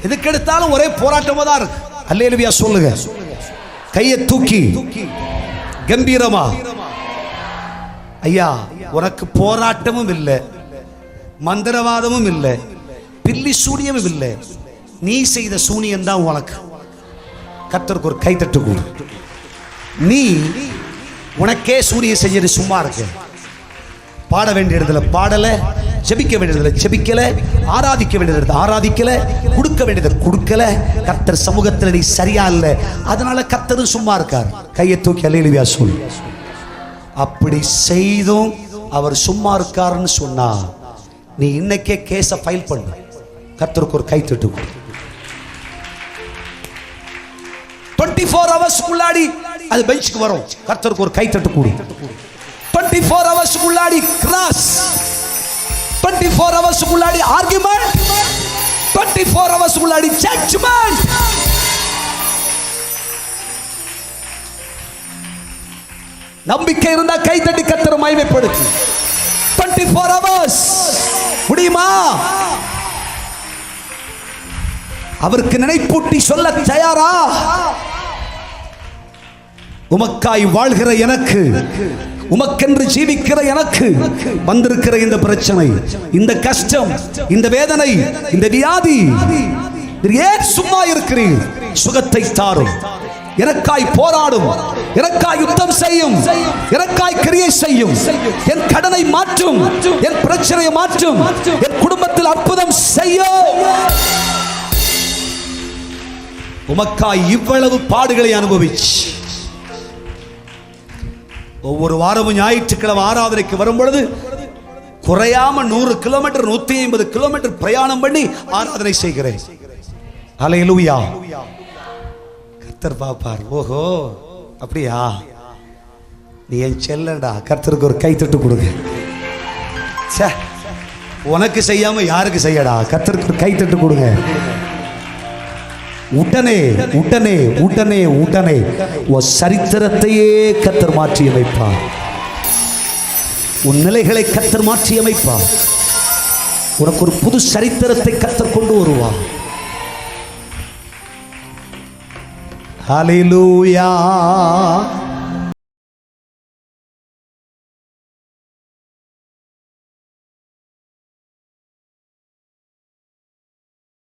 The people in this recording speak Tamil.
எதுக்கு எடுத்தாலும் ஒரே போராட்டமா தான் இருக்கு. அல்லேலூயா சொல்லுங்க. கையை தூக்கி கம்பீரமா, ஐயா உனக்கு போராட்டமும் இல்லை, மந்திரவாதமும் இல்லை, பில்லி சூனியமும் இல்லை, நீ செய்த சூனியம் தான் உனக்கு. கர்த்தருக்கு ஒரு கைத்தட்டு கொடு. நீ உனக்கே சூனியம் செஞ்சது சும்மா இருக்கு. பாட வேண்டிய இடத்துல பாடல, ஜெபிக்க வேண்டியதுல ஜெபிக்கல, ஆராதிக்க வேண்டியது ஆராதிக்கல, கொடுக்க வேண்டியதை கொடுக்கல. கர்த்தர் சமூகத்தில் நீ சரியா இல்லை, அதனால கர்த்தரும் சும்மா இருக்கார். கையை தூக்கி அல்லேலூயா சொல்லு. அப்படி செய்தும் அவர் சும்மா இருக்காருன்னு சொன்னா நீ இன்னைக்கே கேஸை ஃபைல் பண்ணு. கர்த்தருக்கு ஒரு கைத்தட்டு கொடு. 24 hours முன்னாடி அது பெஞ்சுக்கு வரும். கர்த்தருக்கு ஒரு கைத்தட்டு கொடு. 24 hours முன்னாடி கிராஸ், 24 hours முன்னாடி ஆர்குமெண்ட், 24 hours முன்னாடி ஜட்ஜ்மென்ட். நம்பிக்கை இருந்தா கைத்தட்டி கர்த்தரை மகிமைப்படுத்து. 24 hours முடியுமா? அவருக்கு நினைப்பூட்டி சொல்ல தயாரா? உமக்காய் வாழ்கிற எனக்கு, உமக்கென்று ஜீவிக்கிற எனக்கு வந்திருக்கிற இந்த பிரச்சனை, இந்த கஷ்டம், இந்த வேதனை, இந்த வியாதி, ஏன் சும்மா இருக்கிறீர்? சுகத்தை தாரும், எனக்காய் போராடும், எனக்காய் யுத்தம் செய்யும், எனக்காய் கிரியை செய்யும், என் கடனை மாற்றும், என் பிரச்சனையை மாற்றும், என் குடும்பத்தில் அற்புதம் செய்யும். உமக்காய் இவ்வளவு பாடுகளை அனுபவிச்சு ஒவ்வொரு வாரமும் ஞாயிற்றுக்கிழமை ஆராதனைக்கு வரும் பொழுது குறையாம 100 கிலோமீட்டர் 150 கிலோமீட்டர் பிரயாணம் பண்ணி ஆராதனை செய்கிறேன். அல்லேலூயா. கர்த்தர் பாப்பார், ஓஹோ அப்படியா, நீ என் செல்லடா. கர்த்தருக்கு ஒரு கைத்தட்டு கொடுங்க. உனக்கு செய்யாம யாருக்கு செய்யடா? கர்த்தருக்கு ஒரு கைத்தட்டு கொடுங்க. உடனே உடனே உடனே உடனே உன் சரித்திரத்தையே கர்த்தர் மாற்றி அமைப்பார். உன் நிலைகளை கர்த்தர் மாற்றி அமைப்பார். உனக்கு ஒரு புது சரித்திரத்தை கர்த்தர் கொண்டு வருவார். ஹல்லேலூயா.